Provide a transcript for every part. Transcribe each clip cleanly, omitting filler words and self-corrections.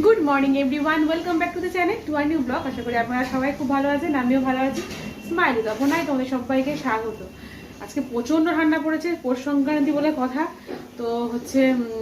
Good morning everyone, welcome back to the channel to our new blog. আশা করি আপনারা সবাই খুব ভালো আছেন, আমিও ভালো আছি। স্মাইলি তপনায় তোমাদের সবাইকে স্বাগত। আজকে প্রচণ্ড ঠান্ডা পড়েছে, পৌষ সংক্রান্তি বলে কথা। তো হচ্ছে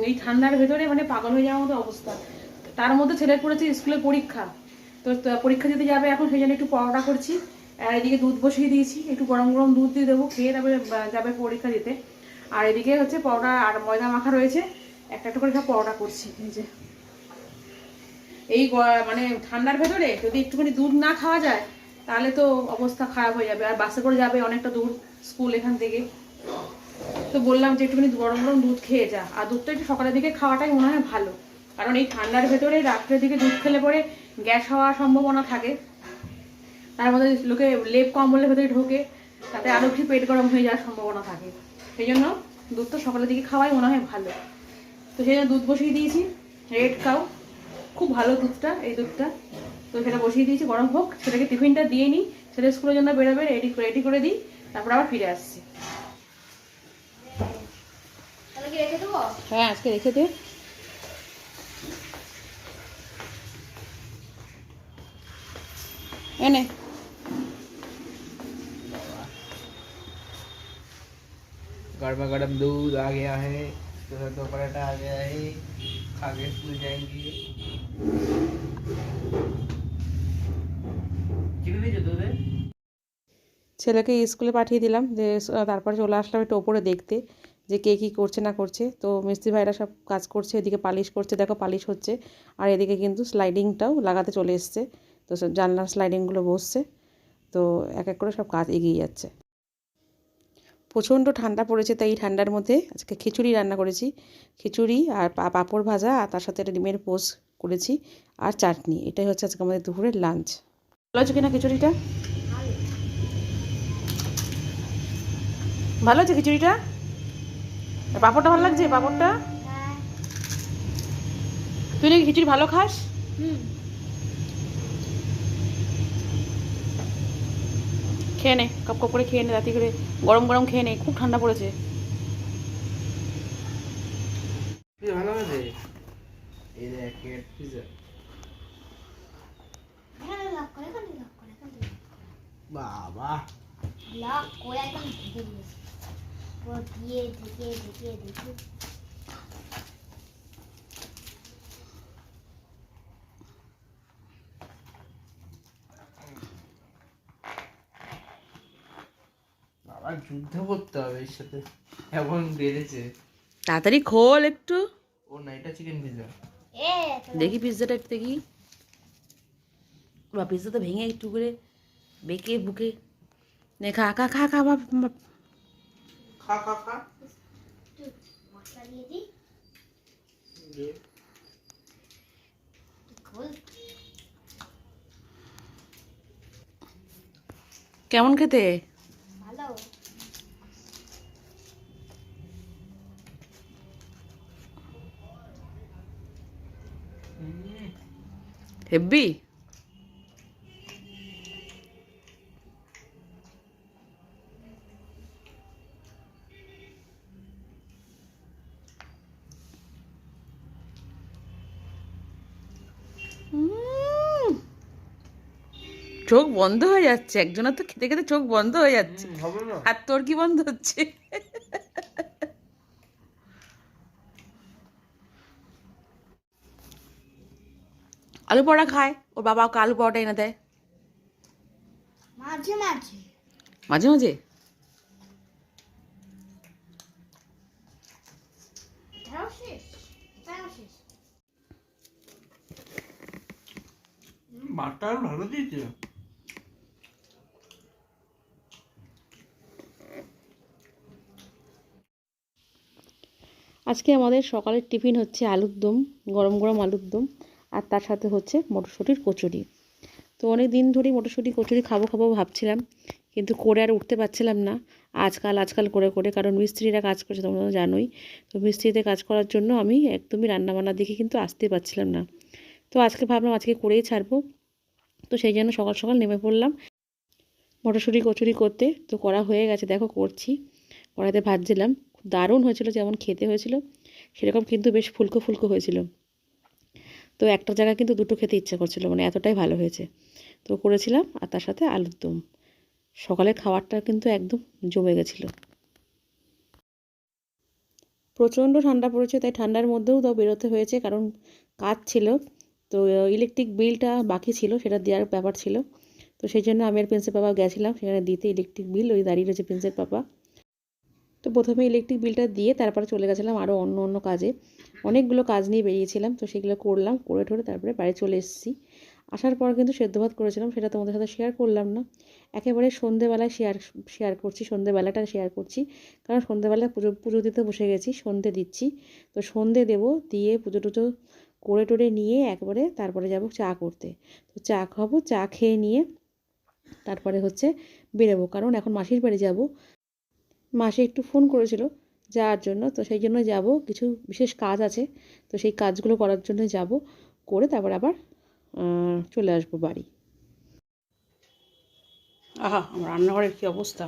এই ঠান্ডার ভেতরে মানে পাগল হয়ে যাওয়ার মতো অবস্থা। তার মধ্যে ছেলের পড়েছে স্কুলে পরীক্ষা। তো পরীক্ষা দিতে যাবে এখন, সেই জন্য একটু পরোটা করছি। আর এদিকে দুধ বসিয়ে দিয়েছি, একটু গরম গরম দুধ দিয়ে দেবো, খেয়ে তারপরে যাবে পরীক্ষা দিতে। আর এদিকে হচ্ছে পরোটা আর ময়দা মাখা রয়েছে, একটা একটা করে সব পরোটা করছি। এই যে এই মানে ঠান্ডার ভেতরে যদি একটুখানি দুধ না খাওয়া যায় তাহলে তো অবস্থা খারাপ হয়ে যাবে। আর বাসে করে যাবে অনেকটা দূর স্কুল এখান থেকে। তো বললাম যে একটুখানি গরম গরম দুধ খেয়ে যা। আর দুধটা একটু সকালের দিকে খাওয়াটাই মনে হয় ভালো, কারণ এই ঠান্ডার ভেতরে রাত্রের দিকে দুধ খেলে পরে গ্যাস হওয়ার সম্ভাবনা থাকে। তার মধ্যে লোকে লেপ কম্বলের ভেতরে ঢোকে, তাতে আরও বেশি পেট গরম হয়ে যাওয়ার সম্ভাবনা থাকে। সেই জন্য দুধটা সকালের দিকে খাওয়াই মনে হয় ভালো। তো সেই জন্য দুধ বসিয়ে দিয়েছি, রেড কাউ, খুব ভালো দুধটা, এই দুধটা। তো সেটা বসিয়ে দিয়েছি, গরম হোক, সেটাকে টিফিনটা দিয়ে নিই, ছেলে স্কুলের জন্য বেরোবে, রেডি করে দিই, তারপর আবার ফিরে আসছি। হ্যাঁ, আজকে রেখে দে। এনে गर्मा गर्म दूध आ गया है, तो पराठा आ गया है, खा के स्कूल जाएंगे। कितने जो दूध है? ছেলেকে স্কুলে পাঠিয়ে দিলাম, যে তারপরে চলে আসলাম একটু ওপরে দেখতে যে কে কী করছে না করছে। তো মিস্ত্রি ভাইরা সব কাজ করছে, এদিকে পালিশ করছে, দেখো পালিশ হচ্ছে। আর এদিকে কিন্তু স্লাইডিংটাও লাগাতে চলে এসছে। তো সব জানলার স্লাইডিংগুলো বসছে। তো এক এক করে সব কাজ এগিয়ে যাচ্ছে। প্রচণ্ড ঠান্ডা পড়েছে, তাই এই ঠান্ডার মধ্যে আজকে খিচুড়ি রান্না করেছি। খিচুড়ি আর পাঁপড় ভাজা, আর তার সাথে একটা ডিমের পোচ করেছি, আর চাটনি। এটাই হচ্ছে আজকে আমাদের দুপুরের লাঞ্চ। ভালো হচ্ছে কিনা খিচুড়িটা? ভালো হচ্ছে খিচুড়িটা? পাঁপড়টা ভালো লাগছে? পাঁপড়টা তুই নাকি খিচুড়ি ভালো খাস? খেয়ে নে, কাপ কাপ করে খেয়ে নে, রাতি করে গরম গরম খেয়ে নে, খুব ঠান্ডা পড়েছে। ভালো আছে এই দেখ পিজা। বাবা লক করে একদম ঢেকে দিয়েছে, পুরো দিয়ে ঢেকে ঢেকে ঢেকে। বাবা যুদ্ধ করতে হবে এর সাথে, এমন বেড়েছে। তাড়াতাড়ি খোল একটু। ও না, এটা চিকেন পিজা। এ দেখি পিৎজাটা একটু দেখি। বা পিৎজা তো ভেঙে একটু করে বেঁকে বুকে নে, খা খা খা খা খা খা খা। মশলা দিয়ে দিই, খোল। কেমন খেতে? ভালো। হেব্বি। চোখ বন্ধ হয়ে যাচ্ছে, একজনের তো খেতে খেতে চোখ বন্ধ হয়ে যাচ্ছে। হবে না। আর তোর কি বন্ধ হচ্ছে? আলু পরোটা খায়, ওর বাবা ওকে আলু পরোটা এনে দেয় মাঝে মাঝে মাঝে মাঝে। এটাও শেষ, এটাও শেষ। মাছটা আরো ভালো দিয়েছে। আজকে আমাদের সকালের টিফিন হচ্ছে আলুর দম, গরম গরম আলুর দম, আর তার সাথে হচ্ছে মটরশুঁটির কচুরি। তো অনেক দিন ধরেই মটরশুঁটি কচুরি খাবো খাবো ভাবছিলাম, কিন্তু করে আর উঠতে পারছিলাম না। আজকাল করে করে, কারণ মিস্ত্রিরা কাজ করছে তোমরা তো জানোই। তো মিস্ত্রিতে কাজ করার জন্য আমি একদমই রান্নাবান্নার দিকে কিন্তু আসতে পারছিলাম না। তো আজকে ভাবলাম আজকে করেই ছাড়বো। তো সেই জন্য সকাল সকাল নেমে পড়লাম মটরশুঁটি কচুরি করতে। তো করা হয়ে গেছে, দেখো করছি, কড়াইতে ভাজছিলাম। দারুণ হয়েছিল, যেমন খেতে হয়েছিল সেরকম কিন্তু বেশ ফুলকো ফুলকো হয়েছিল। তো একটা জায়গায় কিন্তু দুটো খেতে ইচ্ছা করছিল, মানে এতটাই ভালো হয়েছে। তো করেছিলাম, আর তার সাথে আলুর দম। সকালের খাবারটা কিন্তু একদম জমে গেছিলো। প্রচণ্ড ঠান্ডা পড়েছে, তাই ঠান্ডার মধ্যেও তাও বেরোতে হয়েছে, কারণ কাজ ছিল। তো ইলেকট্রিক বিলটা বাকি ছিল, সেটা দেওয়ার ব্যাপার ছিল। তো সেই জন্য আমি আর প্রিন্সের পাপা গেছিলাম সেখানে দিতে ইলেকট্রিক বিল। ওই দাঁড়িয়ে রয়েছে প্রিন্সের পাপা। তো প্রথমে ইলেকট্রিক বিলটা দিয়ে তারপরে চলে গেছিলাম আরও অন্য কাজে। অনেকগুলো কাজ নিয়ে বেরিয়েছিলাম, তো সেগুলো করলাম, করে ঠরে তারপরে বাড়ি চলে এসেছি। আসার পর কিন্তু সেদ্ধ ভাত করেছিলাম, সেটা তোমাদের সাথে শেয়ার করলাম না। একেবারে সন্ধেবেলায় সন্ধেবেলাটা শেয়ার করছি, কারণ সন্ধেবেলায় পুজো দিতে বসে গেছি, সন্ধে দিচ্ছি। তো সন্ধে দেবো, দিয়ে পুজো টুজো করে টোরে নিয়ে একবারে তারপরে যাব চা করতে। তো চা খাবো, চা খেয়ে নিয়ে তারপরে হচ্ছে বেরোবো, কারণ এখন মাসির বাড়ি যাব। মাসি একটু ফোন করেছিল যাওয়ার জন্য, তো সেই জন্য যাব, কিছু বিশেষ কাজ আছে, তো সেই কাজগুলো করার জন্য যাব, করে তারপর আবার চলে আসবো বাড়ি। আহা, আমার রান্নাঘরের কী অবস্থা!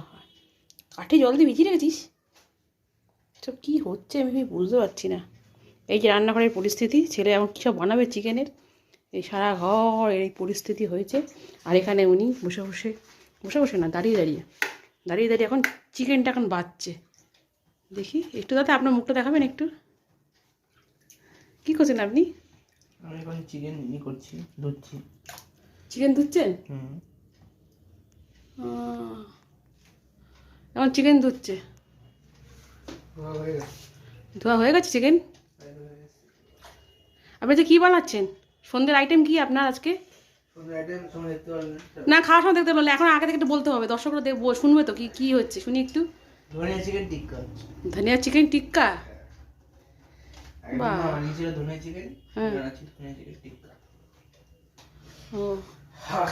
কাঠে জল দিয়ে ভিজিয়ে রেখেছিস? সব কী হচ্ছে আমি বুঝতে পারছি না। এই যে রান্নাঘরের পরিস্থিতি, ছেলে এমন কী সব বানাবে চিকেনের, এই সারা ঘর এই পরিস্থিতি হয়েছে। আর এখানে উনি বসে বসে না, দাঁড়িয়ে এখন চিকেনটা এখন বাজছে। দেখি একটু, দাদা আপনার মুখটা দেখাবেন একটু। কী করছেন আপনি? আমি এখন চিকেন করছি, ধুচ্ছি। চিকেন ধুচ্ছেন? এখন চিকেন ধুচ্ছে। ধোয়া হয়ে গেছে চিকেন? আপনি যে কী বানাচ্ছেন? সন্ধ্যের আইটেম কি আপনার আজকে? না, খাওয়ার সময় দেখতে পারলে, এখন আগে থেকে একটু বলতে হবে, দর্শকরা দেখবো, শুনবে তো কি হচ্ছে, শুনি একটু। ধনিয়া চিকেন টিক্কা। ধনিয়া চিকেন টিক্কা? বাহ, ধনিয়া চিকেন, হ্যাঁ। ধনিয়া চিকেন টিক্কা। ও,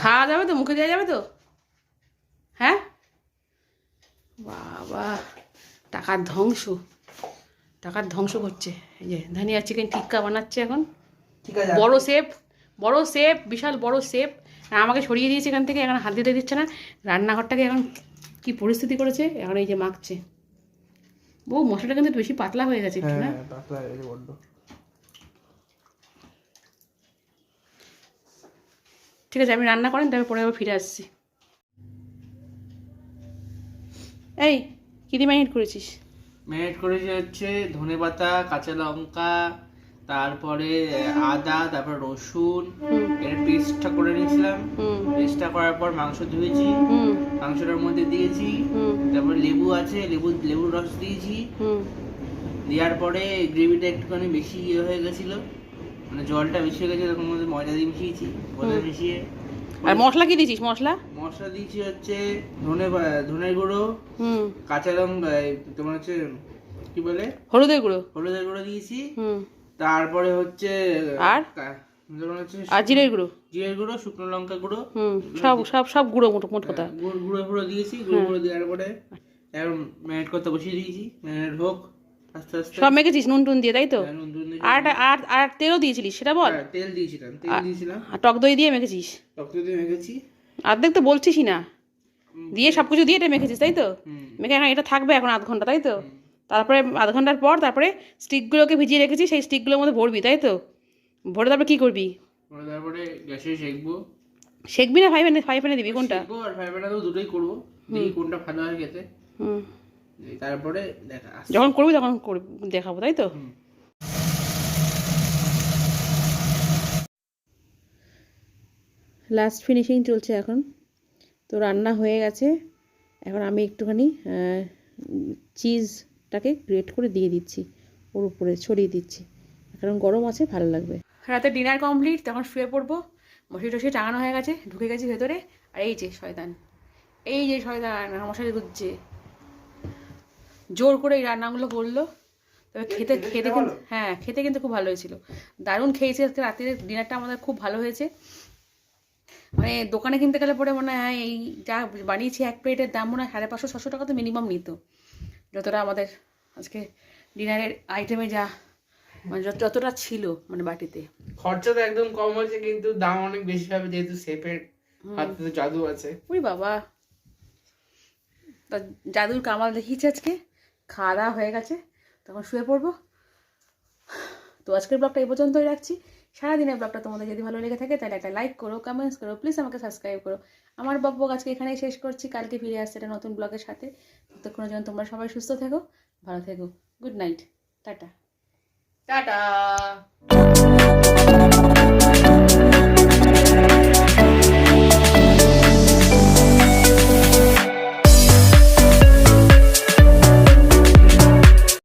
খাওয়া যাবে তো, মুখে দেওয়া যাবে তো? হ্যাঁ বাবা, টাকার ধ্বংস করছে। এই যে ধনিয়া চিকেন টিক্কা বানাচ্ছে এখন। ঠিক আছে, বড় শেফ, বিশাল বড় শেফ। আমাকে সরিয়ে দিয়েছে এখান থেকে, এখন হাত দিতে দিচ্ছে না। রান্নাঘরটাকে এখন কি পরিস্থিতি করেছে, এখন এই যে মাখছে। বউ, মশলাটা কিন্তু বেশি পাতলা হয়ে গেছে একটু, না? পাতলা হয়ে গেছে বড্ড। ঠিক আছে, আমি রান্না করেন, তারপর পরে আবার ফিরে আসছি। এই কী দিয়ে ম্যারিনেট করেছিস? ম্যারিনেট করেছি হচ্ছে ধনেপাতা, কাঁচা লঙ্কা, তারপরে আদা, তারপর রসুন, এর পেস্টটা করে নিয়েছিলাম। পেস্টটা করার পর মাংস ধুয়েছি, মাংসটার মধ্যে দিয়েছি, তারপর লেবু আছে, লেবুর রস দিয়েছি। দেওয়ার পরে গ্রেভিটা একটুখানি বেশি হয়ে গেছিলো, মানে জলটা বেশি হয়ে গেছে, তখন মধ্যে ময়দা দিয়ে মিশিয়েছি, ময়দা মিশিয়ে। আর মশলা কি দিয়েছিস? মশলা দিয়েছি হচ্ছে ধনের গুঁড়ো, কাঁচা লঙ্কা, তোমার হচ্ছে কি বলে, হলুদের গুঁড়ো দিয়েছি। তারপরে হচ্ছে আর জিরের গুঁড়ো, শুকনো লঙ্কা গুঁড়ো, সব গুঁড়ো, মোট কথা গুঁড়ো দিয়েছি। গুঁড়ো দেওয়ার পরে এখন ম্যারিনেট করতে বসিয়ে দিয়েছি। ম্যারিনেট হোক আস্তে আস্তে। সব মেখেছিস নুন টুন দিয়ে, তাই তো? নুন টুন দিয়ে। আর তেলও দিয়েছিলিস, সেটা বল। তেল দিয়েছিলাম। আর টক দই দিয়ে মেখেছিস? টক দই দিয়ে মেখেছি। অর্ধেক তো বলছিসই না, দিয়ে সব কিছু দিয়ে এটা মেখেছিস, তাই তো? মেখে এখন এটা থাকবে এখন আধ ঘন্টা, তাই তো? তারপরে আধ ঘন্টার পর তারপরে স্টিকগুলোকে ভিজিয়ে রেখেছি, সেই স্টিকগুলোর মধ্যে ভরবি, তাই তো? ভরে তারপরে কি করবি? তারপরে গ্যাসে সেঁকবো। সেঁকবি না ফ্রাই প্যানে দিবি? কোনটা? আর ফ্রাই প্যানে তো দুটোই করবো, দেখি কোনটা ভালো হয় খেতে। তারপরে যখন করবি তখন দেখাবো, তাই তো? লাস্ট ফিনিশিং চলছে এখন। তো রান্না হয়ে গেছে, এখন আমি একটুখানি চিজটাকে গ্রেট করে দিয়ে দিচ্ছি, ওর উপরে ছড়িয়ে দিচ্ছি, কারণ গরম আছে, ভালো লাগবে। রাতে ডিনার কমপ্লিট, তখন শুয়ে পড়বো। মশারি টাঙানো হয়ে গেছে, ঢুকে গেছি ভেতরে। আর এই যে শয়তান মশারি গুজছে, জোর করে এই রান্নাগুলো করলো। তবে খেতে কিন্তু, হ্যাঁ, খেতে কিন্তু খুব ভালো হয়েছিল, দারুণ খেয়েছি আজকে রাতের ডিনারটা আমাদের খুব ভালো হয়েছে। মানে দোকানে কিনতে গেলে পরে মনে হয় এই যা বানিয়েছি এক প্লেটের দাম মনে হয় 550-600 টাকা তো মিনিমাম নিত, যতটা আমাদের আজকে ডিনারের আইটেমে যা মানে যতটা ছিল, মানে বাটিতে। খরচা তো একদম কম হয়েছে, কিন্তু দাম অনেক বেশি হবে, যেহেতু শেফের হাতে তো জাদু আছে। ওই বাবা, তা জাদুর কামাল দেখিয়েছে আজকে। খাওয়া দাওয়া হয়ে গেছে, তখন শুয়ে পড়বো। তো আজকের ব্লগটা এই পর্যন্তই রাখছি। সারাদিনের ব্লগটা তোমাদের যদি ভালো লেগে থাকে তাহলে একটা লাইক করো, কমেন্টস করো, প্লিজ আমাকে সাবস্ক্রাইব করো। আমার বক আজকে এখানেই শেষ করছি, কালকে ফিরে আসছে একটা নতুন ব্লগের সাথে। ততক্ষণের জন্য তোমরা সবাই সুস্থ থেকো, ভালো থেকো। Good night, tata. টাটা।